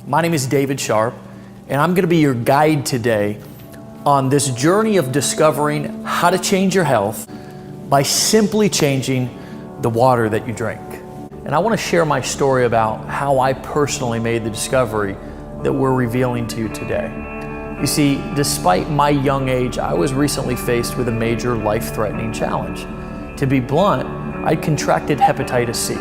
My name is David Sharpe, and I'm going to be your guide today on this journey of discovering how to change your health by simply changing the water that you drink. And I want to share my story about how I personally made the discovery that we're revealing to you today. You see, despite my young age, I was recently faced with a major life-threatening challenge. To be blunt, I'd contracted hepatitis C.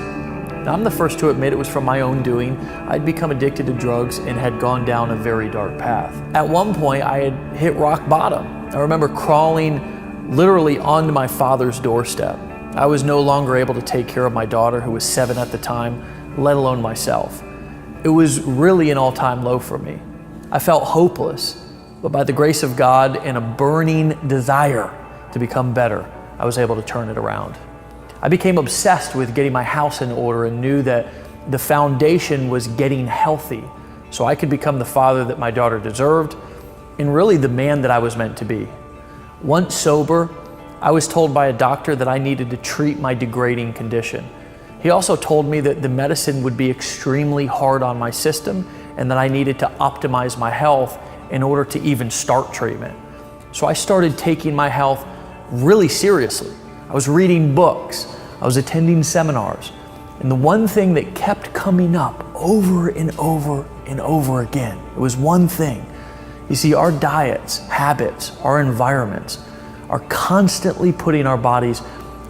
Now, I'm the first to admit it was from my own doing. I'd become addicted to drugs and had gone down a very dark path. At one point, I had hit rock bottom. I remember crawling literally onto my father's doorstep. I was no longer able to take care of my daughter, who was 7 at the time, let alone myself. It was really an all-time low for me. I felt hopeless, but by the grace of God and a burning desire to become better, I was able to turn it around. I became obsessed with getting my house in order and knew that the foundation was getting healthy so I could become the father that my daughter deserved and really the man that I was meant to be. Once sober, I was told by a doctor that I needed to treat my degrading condition. He also told me that the medicine would be extremely hard on my system and that I needed to optimize my health in order to even start treatment. So I started taking my health really seriously. I was reading books, I was attending seminars, and the one thing that kept coming up over and over and over again, it was one thing. You see, our diets, habits, our environments are constantly putting our bodies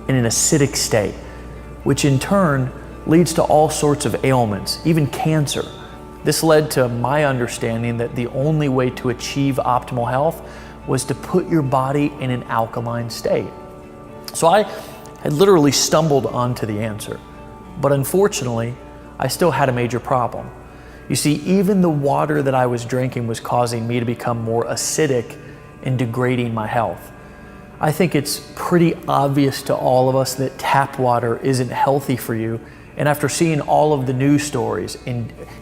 in an acidic state, which in turn leads to all sorts of ailments, even cancer. This led to my understanding that the only way to achieve optimal health was to put your body in an alkaline state. So I had literally stumbled onto the answer, but unfortunately, I still had a major problem. You see, even the water that I was drinking was causing me to become more acidic and degrading my health. I think it's pretty obvious to all of us that tap water isn't healthy for you, and after seeing all of the news stories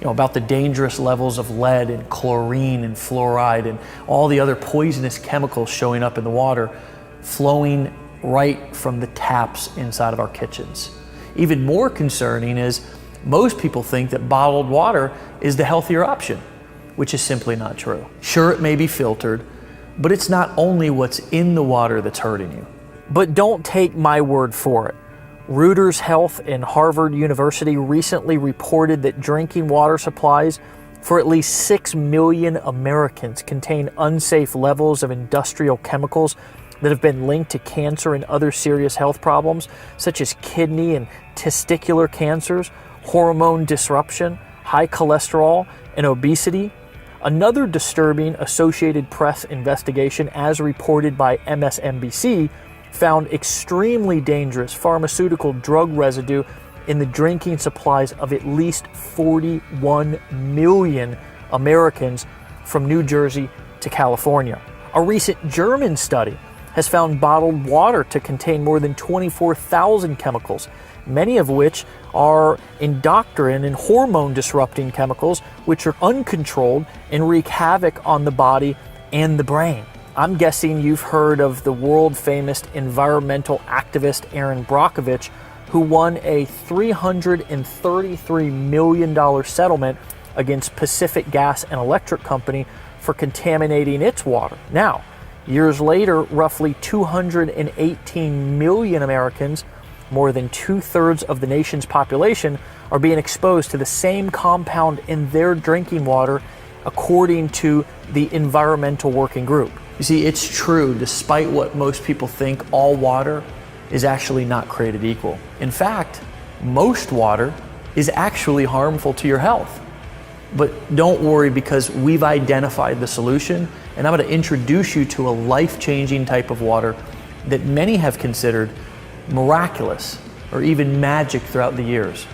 about the dangerous levels of lead and chlorine and fluoride and all the other poisonous chemicals showing up in the water, flowing right from the taps inside of our kitchens. Even more concerning is most people think that bottled water is the healthier option, which is simply not true. Sure, it may be filtered, but it's not only what's in the water that's hurting you. But don't take my word for it. Reuters Health and Harvard University recently reported that drinking water supplies for at least 6 million Americans contain unsafe levels of industrial chemicals that have been linked to cancer and other serious health problems, such as kidney and testicular cancers, hormone disruption, high cholesterol, and obesity. Another disturbing Associated Press investigation, as reported by MSNBC, found extremely dangerous pharmaceutical drug residue in the drinking supplies of at least 41 million Americans from New Jersey to California. A recent German study has found bottled water to contain more than 24,000 chemicals, many of which are endocrine and hormone disrupting chemicals, which are uncontrolled and wreak havoc on the body and the brain. I'm guessing you've heard of the world famous environmental activist Erin Brockovich, who won a $333 million settlement against Pacific Gas and Electric Company for contaminating its water. Now, years later, roughly 218 million Americans, more than 2/3 of the nation's population, are being exposed to the same compound in their drinking water, according to the Environmental Working Group. You see, it's true, despite what most people think, all water is actually not created equal. In fact, most water is actually harmful to your health. But don't worry, because we've identified the solution, and I'm going to introduce you to a life-changing type of water that many have considered miraculous or even magic throughout the years,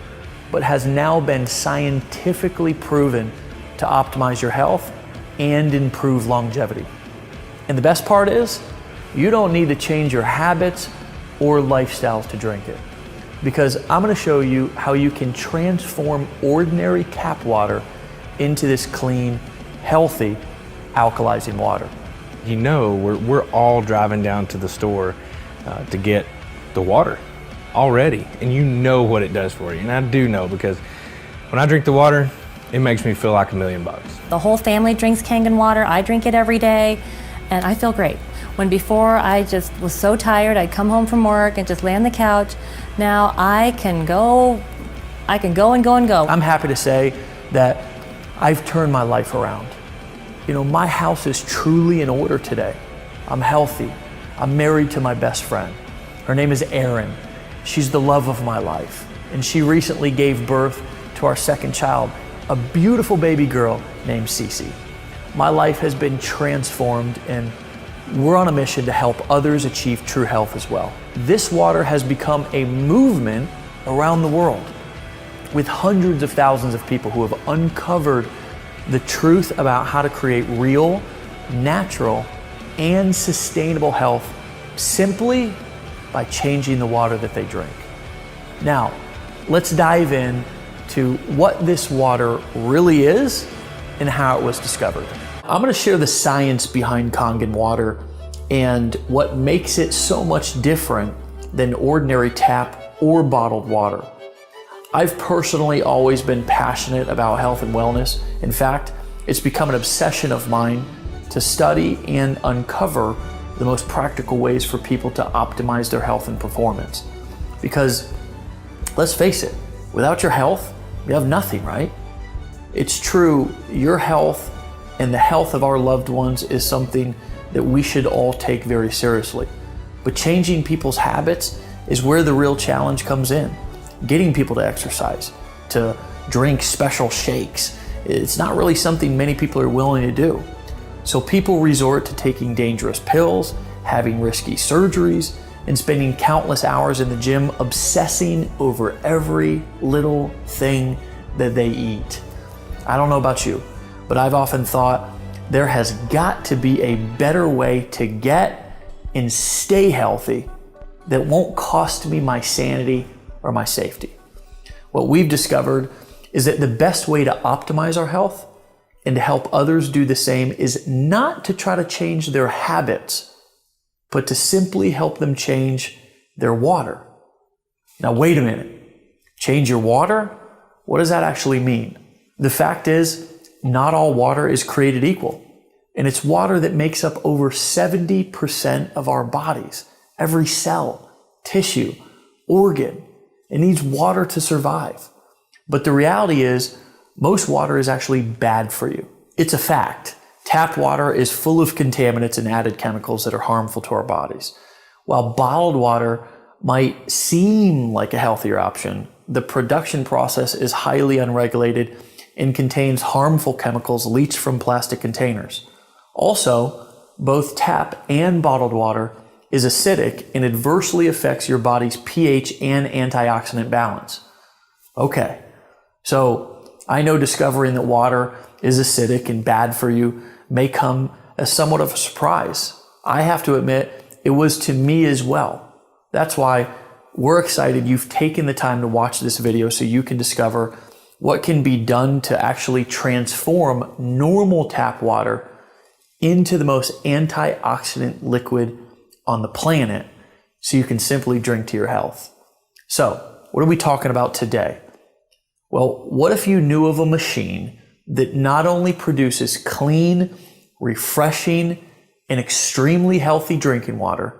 but has now been scientifically proven to optimize your health and improve longevity. And the best part is, you don't need to change your habits or lifestyles to drink it, because I'm going to show you how you can transform ordinary tap water into this clean, healthy, alkalizing water. You know, we're all driving down to the store to get the water already, and you know what it does for you. And I do know, because when I drink the water, it makes me feel like $1 million. The whole family drinks Kangen water. I drink it every day, and I feel great. When before I just was so tired, I'd come home from work and just lay on the couch. Now I can go and go. I'm happy to say that I've turned my life around. You know, my house is truly in order today. I'm healthy. I'm married to my best friend. Her name is Erin. She's the love of my life. And she recently gave birth to our second child, a beautiful baby girl named Cece. My life has been transformed, and we're on a mission to help others achieve true health as well. This water has become a movement around the world, with hundreds of thousands of people who have uncovered the truth about how to create real, natural, and sustainable health simply by changing the water that they drink. Now, let's dive in to what this water really is and how it was discovered. I'm going to share the science behind Kangen water and what makes it so much different than ordinary tap or bottled water. I've personally always been passionate about health and wellness. In fact, it's become an obsession of mine to study and uncover the most practical ways for people to optimize their health and performance. Because let's face it, without your health, you have nothing, right? It's true, your health and the health of our loved ones is something that we should all take very seriously. But changing people's habits is where the real challenge comes in. Getting people to exercise, to drink special shakes, it's not really something many people are willing to do. So people resort to taking dangerous pills, having risky surgeries, and spending countless hours in the gym obsessing over every little thing that they eat. I don't know about you, but I've often thought there has got to be a better way to get and stay healthy that won't cost me my sanity or my safety. What we've discovered is that the best way to optimize our health and to help others do the same is not to try to change their habits, but to simply help them change their water. Now, wait a minute. Change your water? What does that actually mean? The fact is, not all water is created equal. And it's water that makes up over 70% of our bodies. Every cell, tissue, organ, it needs water to survive. But the reality is, most water is actually bad for you. It's a fact. Tap water is full of contaminants and added chemicals that are harmful to our bodies. While bottled water might seem like a healthier option, the production process is highly unregulated and contains harmful chemicals leached from plastic containers. Also, both tap and bottled water is acidic and adversely affects your body's pH and antioxidant balance. Okay, so I know discovering that water is acidic and bad for you may come as somewhat of a surprise. I have to admit, it was to me as well. That's why we're excited you've taken the time to watch this video so you can discover what can be done to actually transform normal tap water into the most antioxidant liquid on the planet so you can simply drink to your health. So, what are we talking about today? Well, what if you knew of a machine that not only produces clean, refreshing, and extremely healthy drinking water,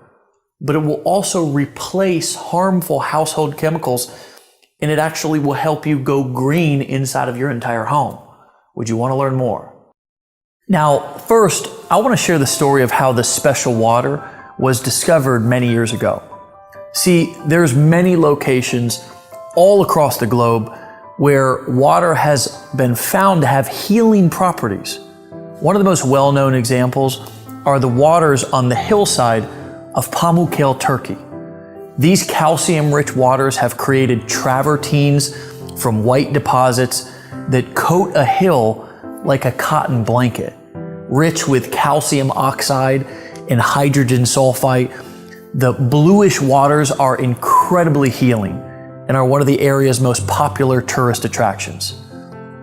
but it will also replace harmful household chemicals, and it actually will help you go green inside of your entire home? Would you want to learn more? Now, first, I want to share the story of how this special water was discovered many years ago. See, there's many locations all across the globe where water has been found to have healing properties. One of the most well-known examples are the waters on the hillside of Pamukkale, Turkey. These calcium-rich waters have created travertines from white deposits that coat a hill like a cotton blanket. Rich with calcium oxide and hydrogen sulfite, the bluish waters are incredibly healing and are one of the area's most popular tourist attractions.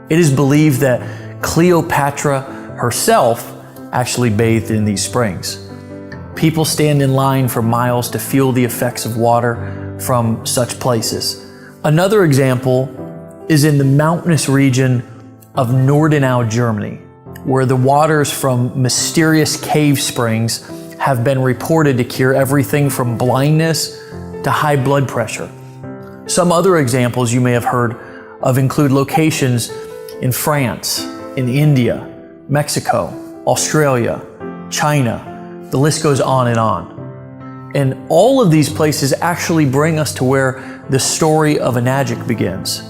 It is believed that Cleopatra herself actually bathed in these springs. People stand in line for miles to feel the effects of water from such places. Another example is in the mountainous region of Nordenau, Germany, where the waters from mysterious cave springs have been reported to cure everything from blindness to high blood pressure. Some other examples you may have heard of include locations in France, in India, Mexico, Australia, China. The list goes on and on. And all of these places actually bring us to where the story of Enagic begins.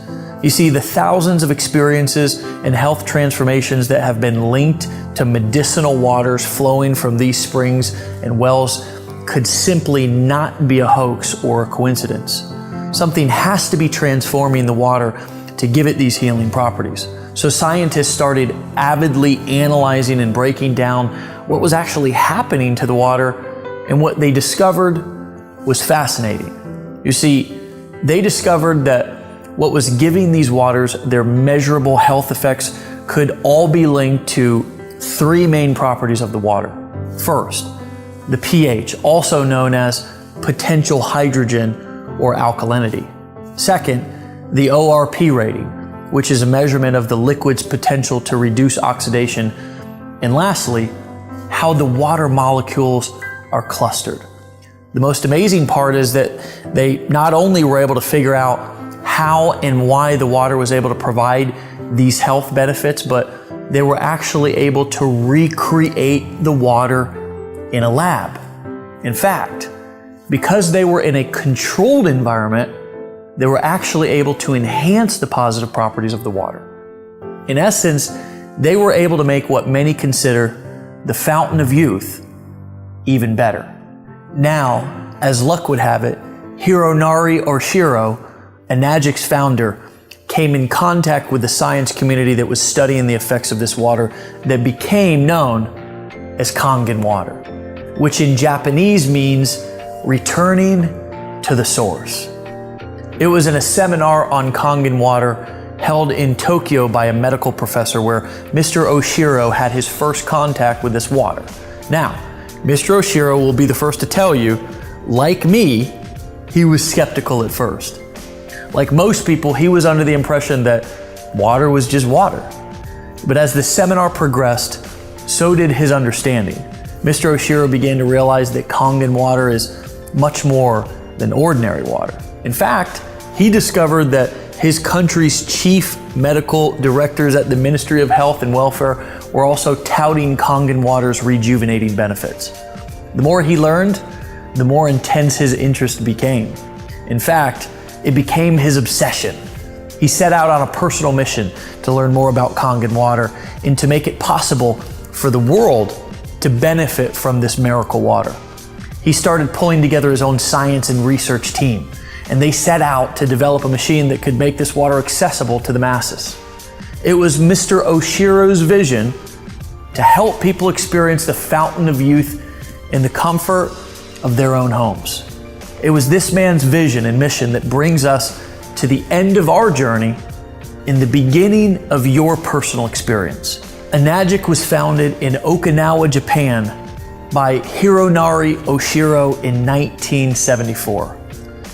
You see, the thousands of experiences and health transformations that have been linked to medicinal waters flowing from these springs and wells could simply not be a hoax or a coincidence. Something has to be transforming the water to give it these healing properties. So scientists started avidly analyzing and breaking down what was actually happening to the water, and what they discovered was fascinating. You see, they discovered that what was giving these waters their measurable health effects could all be linked to three main properties of the water. First, the pH, also known as potential hydrogen or alkalinity. Second, the ORP rating, which is a measurement of the liquid's potential to reduce oxidation. And lastly, how the water molecules are clustered. The most amazing part is that they not only were able to figure out how and why the water was able to provide these health benefits, but they were actually able to recreate the water in a lab. In fact, because they were in a controlled environment, they were actually able to enhance the positive properties of the water. In essence, they were able to make what many consider the fountain of youth even better. Now, as luck would have it, Hironari Oshiro, Enagic's founder, came in contact with the science community that was studying the effects of this water that became known as Kangen water, which in Japanese means returning to the source. It was in a seminar on Kangen water held in Tokyo by a medical professor where Mr. Oshiro had his first contact with this water. Now, Mr. Oshiro will be the first to tell you, like me, he was skeptical at first. Like most people, he was under the impression that water was just water. But as the seminar progressed, so did his understanding. Mr. Oshiro began to realize that Kangen water is much more than ordinary water. In fact, he discovered that his country's chief medical directors at the Ministry of Health and Welfare were also touting Kangen water's rejuvenating benefits. The more he learned, the more intense his interest became. In fact, it became his obsession. He set out on a personal mission to learn more about Kangen water and to make it possible for the world to benefit from this miracle water. He started pulling together his own science and research team, and they set out to develop a machine that could make this water accessible to the masses. It was Mr. Oshiro's vision to help people experience the fountain of youth in the comfort of their own homes. It was this man's vision and mission that brings us to the end of our journey in the beginning of your personal experience. Enagic was founded in Okinawa, Japan by Hironari Oshiro in 1974.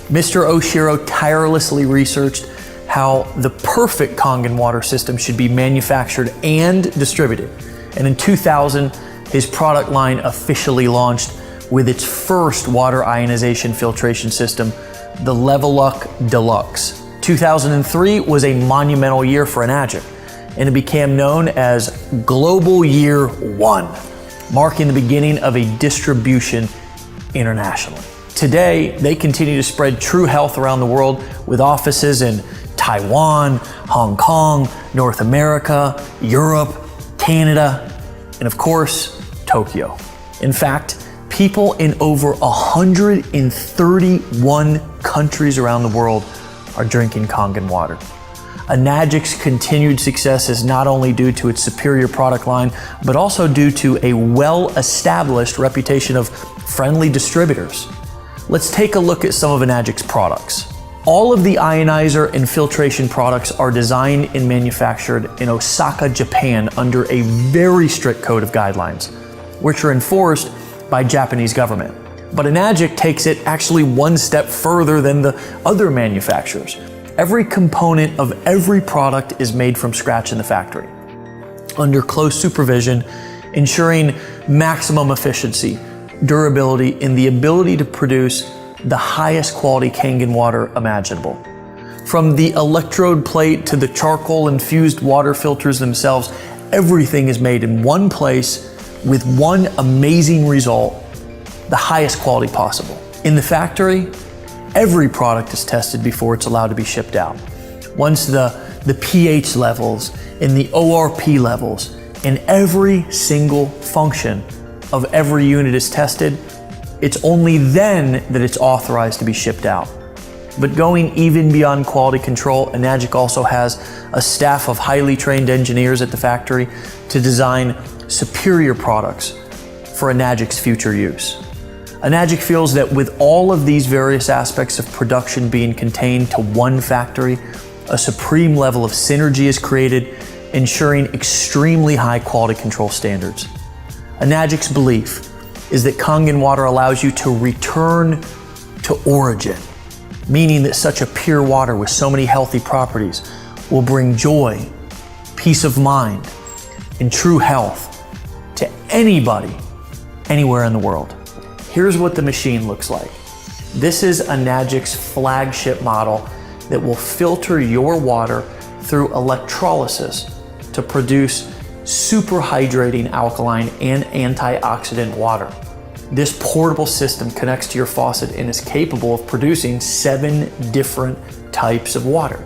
Mr. Oshiro tirelessly researched how the perfect Kangen water system should be manufactured and distributed. And in 2000, his product line officially launched with its first water ionization filtration system, the Leveluck Deluxe. 2003 was a monumental year for Enagic, and it became known as Global Year 1, marking the beginning of a distribution internationally. Today, they continue to spread true health around the world with offices in Taiwan, Hong Kong, North America, Europe, Canada, and of course, Tokyo. In fact, people in over 131 countries around the world are drinking Kangen water. Enagic's continued success is not only due to its superior product line, but also due to a well-established reputation of friendly distributors. Let's take a look at some of Enagic's products. All of the ionizer and filtration products are designed and manufactured in Osaka, Japan under a very strict code of guidelines, which are enforced by Japanese government. But Enagic takes it actually one step further than the other manufacturers. Every component of every product is made from scratch in the factory, under close supervision, ensuring maximum efficiency, durability, and the ability to produce the highest quality Kangen water imaginable. From the electrode plate to the charcoal infused water filters themselves, everything is made in one place with one amazing result, the highest quality possible. In the factory, every product is tested before it's allowed to be shipped out. Once the pH levels and the ORP levels and every single function of every unit is tested, it's only then that it's authorized to be shipped out. But going even beyond quality control, Enagic also has a staff of highly trained engineers at the factory to design superior products for Enagic's future use. Enagic feels that with all of these various aspects of production being contained to one factory, a supreme level of synergy is created, ensuring extremely high quality control standards. Enagic's belief is that Kangen water allows you to return to origin, meaning that such a pure water with so many healthy properties will bring joy, peace of mind, and true health to anybody, anywhere in the world. Here's what the machine looks like. This is Enagic's flagship model that will filter your water through electrolysis to produce super hydrating alkaline and antioxidant water. This portable system connects to your faucet and is capable of producing 7 different types of water.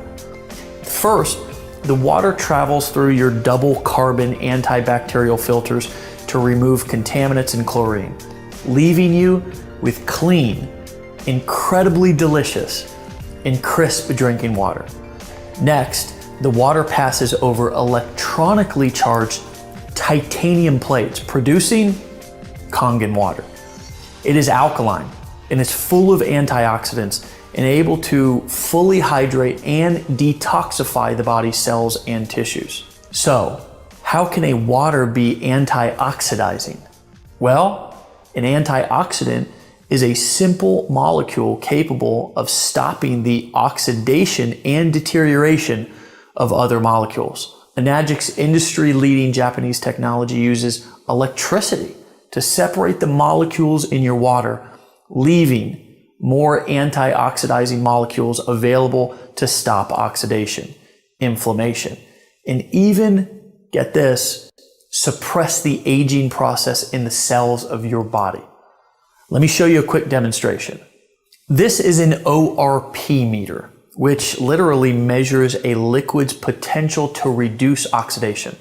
First, the water travels through your double carbon antibacterial filters to remove contaminants and chlorine, leaving you with clean, incredibly delicious, and crisp drinking water. Next, the water passes over electronically charged titanium plates, producing Kangen water. It is alkaline and it's full of antioxidants and able to fully hydrate and detoxify the body's cells and tissues. So, how can a water be antioxidizing? Well, an antioxidant is a simple molecule capable of stopping the oxidation and deterioration of other molecules. Enagic's industry-leading Japanese technology uses electricity to separate the molecules in your water, leaving more antioxidizing molecules available to stop oxidation, inflammation, and even, get this, suppress the aging process in the cells of your body. Let me show you a quick demonstration. This is an ORP meter, which literally measures a liquid's potential to reduce oxidation.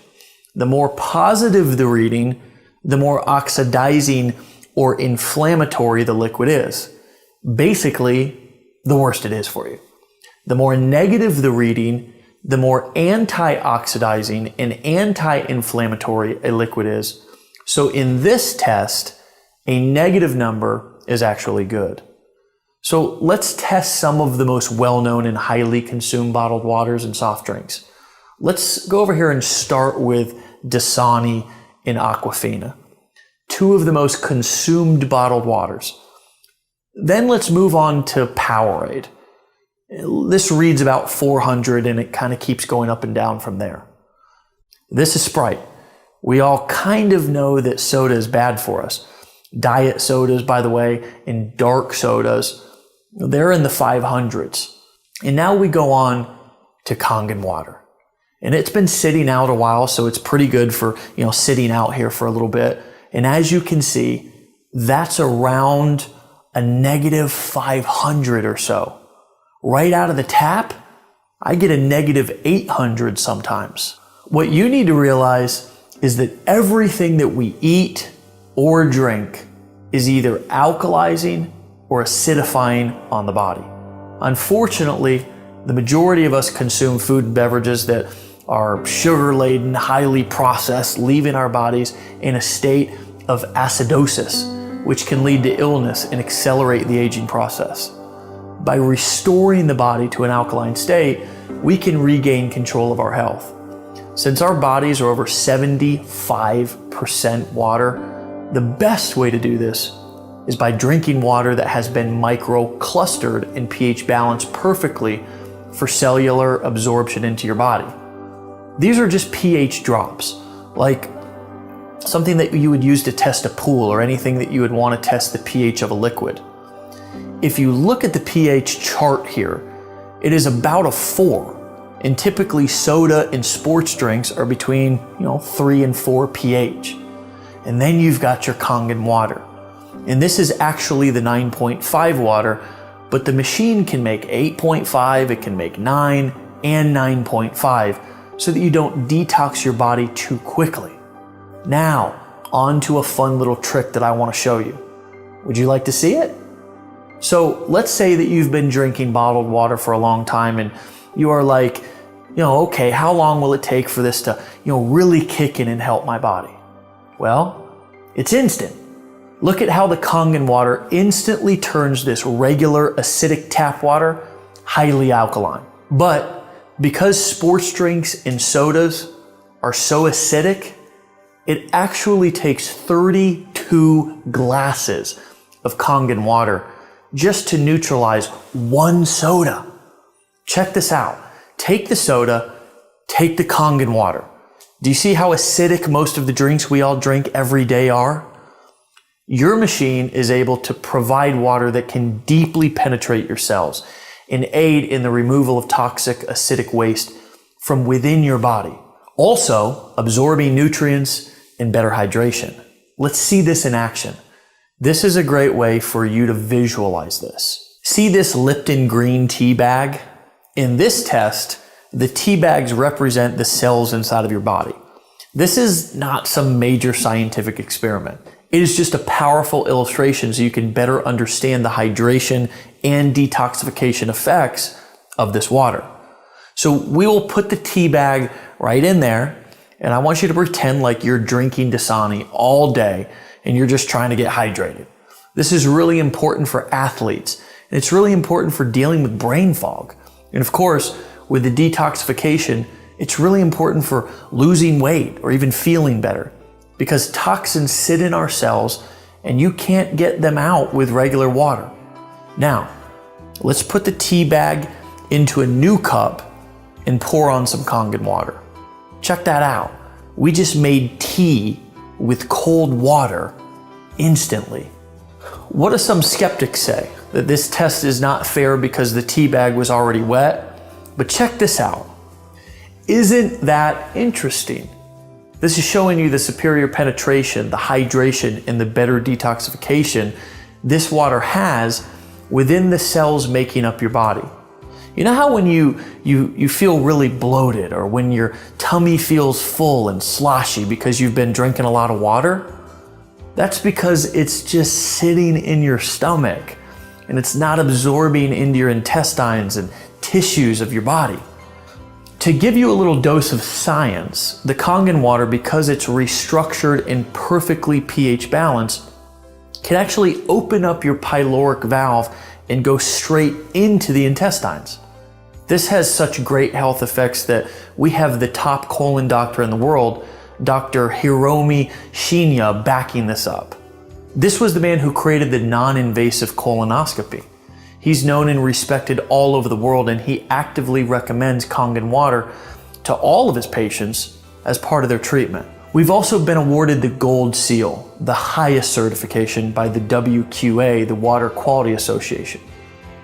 The more positive the reading, the more oxidizing or inflammatory the liquid is. Basically, the worse it is for you. The more negative the reading, the more antioxidizing and anti-inflammatory a liquid is. So in this test, a negative number is actually good. So let's test some of the most well-known and highly consumed bottled waters and soft drinks. Let's go over here and start with Dasani and Aquafina, 2 of the most consumed bottled waters. Then let's move on to Powerade. This reads about 400 and it kind of keeps going up and down from there. This is Sprite. We all kind of know that soda is bad for us. Diet sodas, by the way, and dark sodas, they're in the 500s. And now we go on to Kangen water. And it's been sitting out a while, so it's pretty good for, sitting out here for a little bit. And as you can see, that's around a negative 500 or so. Right out of the tap, I get a negative 800 sometimes. What you need to realize is that everything that we eat or drink is either alkalizing or acidifying on the body. Unfortunately, the majority of us consume food and beverages that are sugar-laden, highly processed, leaving our bodies in a state of acidosis, which can lead to illness and accelerate the aging process. By restoring the body to an alkaline state, we can regain control of our health. Since our bodies are over 75% water, the best way to do this is by drinking water that has been micro-clustered and pH balanced perfectly for cellular absorption into your body. These are just pH drops, like something that you would use to test a pool or anything that you would want to test the pH of a liquid. If you look at the pH chart here, it is about a 4. And typically soda and sports drinks are between 3 and 4 pH. And then you've got your Kangen water. And this is actually the 9.5 water, but the machine can make 8.5, it can make 9 and 9.5 so that you don't detox your body too quickly. Now, on to a fun little trick that I want to show you. Would you like to see it? So let's say that you've been drinking bottled water for a long time and you are like, okay, how long will it take for this to, really kick in and help my body? Well, it's instant. Look at how the Kangen water instantly turns this regular acidic tap water highly alkaline. But because sports drinks and sodas are so acidic, it actually takes 32 glasses of Kangen water just to neutralize one soda. Check this out. Take the soda, take the Kangen water. Do you see how acidic most of the drinks we all drink every day are? Your machine is able to provide water that can deeply penetrate your cells and aid in the removal of toxic acidic waste from within your body, also absorbing nutrients and better hydration. Let's see this in action. This is a great way for you to visualize this. See this Lipton green tea bag? In this test, the tea bags represent the cells inside of your body. This is not some major scientific experiment. It is just a powerful illustration so you can better understand the hydration and detoxification effects of this water. So we will put the tea bag right in there, and I want you to pretend like you're drinking Dasani all day and you're just trying to get hydrated. This is really important for athletes, and it's really important for dealing with brain fog. And of course, with the detoxification, it's really important for losing weight or even feeling better, because toxins sit in our cells and you can't get them out with regular water. Now, let's put the tea bag into a new cup and pour on some Kangen water. Check that out. We just made tea with cold water instantly. What do some skeptics say? That this test is not fair because the tea bag was already wet? But check this out. Isn't that interesting? This is showing you the superior penetration, the hydration, and the better detoxification this water has within the cells making up your body. You know how when you feel really bloated, or when your tummy feels full and sloshy because you've been drinking a lot of water? That's because it's just sitting in your stomach and it's not absorbing into your intestines and tissues of your body. To give you a little dose of science, the Kangen water, because it's restructured and perfectly pH balanced, can actually open up your pyloric valve and go straight into the intestines. This has such great health effects that we have the top colon doctor in the world, Dr. Hiromi Shinya, backing this up. This was the man who created the non-invasive colonoscopy. He's known and respected all over the world, and he actively recommends Kangen water to all of his patients as part of their treatment. We've also been awarded the Gold Seal, the highest certification by the WQA, the Water Quality Association.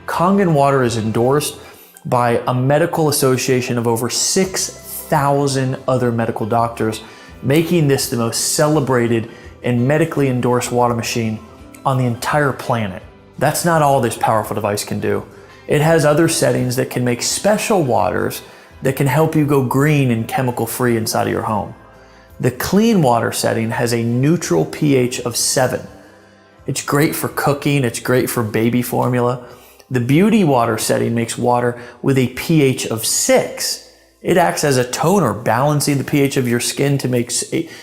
Kangen water is endorsed by a medical association of over 6,000 other medical doctors, making this the most celebrated and medically endorsed water machine on the entire planet. That's not all this powerful device can do. It has other settings that can make special waters that can help you go green and chemical free inside of your home. The clean water setting has a neutral pH of 7. It's great for cooking, it's great for baby formula. The beauty water setting makes water with a pH of 6. It acts as a toner, balancing the pH of your skin to make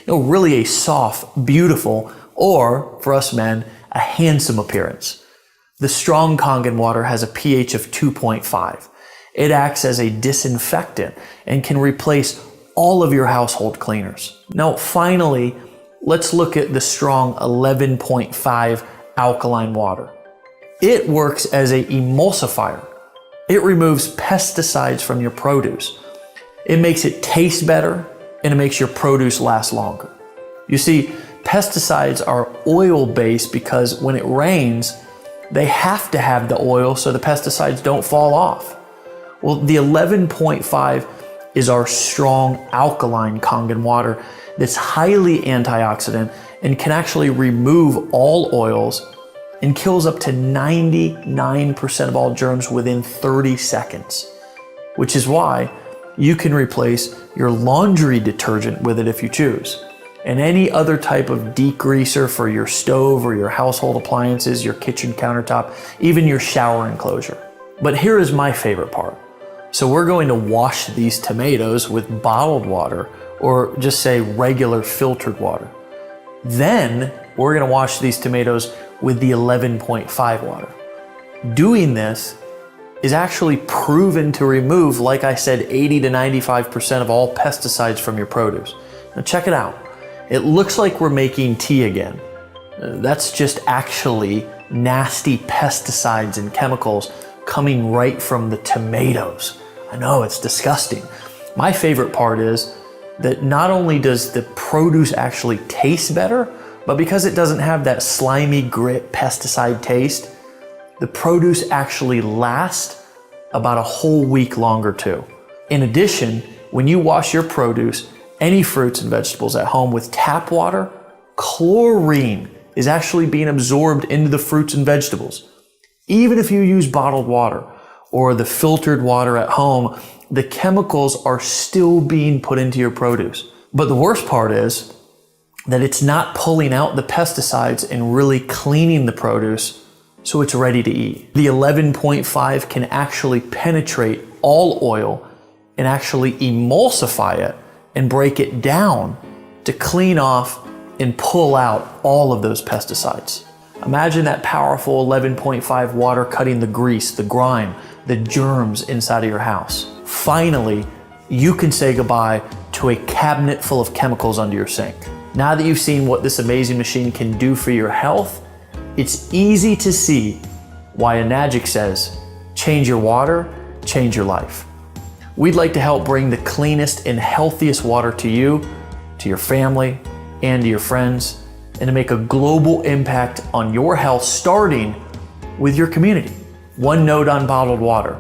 really a soft, beautiful, or for us men, a handsome appearance. The strong Kangen water has a pH of 2.5. It acts as a disinfectant and can replace all of your household cleaners. Now, finally, let's look at the strong 11.5 alkaline water. It works as an emulsifier. It removes pesticides from your produce. It makes it taste better, and it makes your produce last longer. You see, pesticides are oil-based because when it rains, they have to have the oil so the pesticides don't fall off. Well, the 11.5 is our strong alkaline Kangen water that's highly antioxidant and can actually remove all oils and kills up to 99% of all germs within 30 seconds, which is why you can replace your laundry detergent with it if you choose, and any other type of degreaser for your stove or your household appliances, your kitchen countertop, even your shower enclosure. But here is my favorite part. So we're going to wash these tomatoes with bottled water, or just say regular filtered water. Then we're going to wash these tomatoes with the 11.5 water. Doing this is actually proven to remove, like I said, 80 to 95% of all pesticides from your produce. Now check it out. It looks like we're making tea again. That's just actually nasty pesticides and chemicals coming right from the tomatoes. I know, it's disgusting. My favorite part is that not only does the produce actually taste better, but because it doesn't have that slimy grit pesticide taste, the produce actually lasts about a whole week longer too. In addition, when you wash your produce, any fruits and vegetables at home with tap water, chlorine is actually being absorbed into the fruits and vegetables. Even if you use bottled water or the filtered water at home, the chemicals are still being put into your produce. But the worst part is that it's not pulling out the pesticides and really cleaning the produce so it's ready to eat. The 11.5 can actually penetrate all oil and actually emulsify it and break it down to clean off and pull out all of those pesticides. Imagine that powerful 11.5 water cutting the grease, the grime, the germs inside of your house. Finally, you can say goodbye to a cabinet full of chemicals under your sink. Now that you've seen what this amazing machine can do for your health, it's easy to see why Enagic says, change your water, change your life. We'd like to help bring the cleanest and healthiest water to you, to your family, and to your friends, and to make a global impact on your health, starting with your community. One note on bottled water.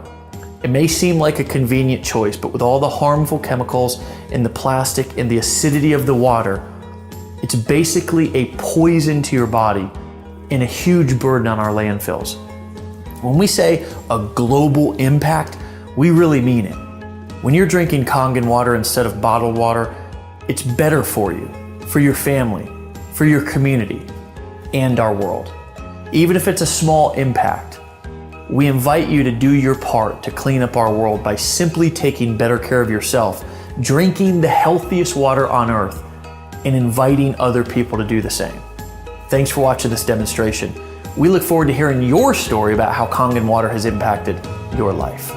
It may seem like a convenient choice, but with all the harmful chemicals in the plastic and the acidity of the water, it's basically a poison to your body and a huge burden on our landfills. When we say a global impact, we really mean it. When you're drinking Kangen water instead of bottled water, it's better for you, for your family, for your community, and our world. Even if it's a small impact, we invite you to do your part to clean up our world by simply taking better care of yourself, drinking the healthiest water on earth, and inviting other people to do the same. Thanks for watching this demonstration. We look forward to hearing your story about how Kangen water has impacted your life.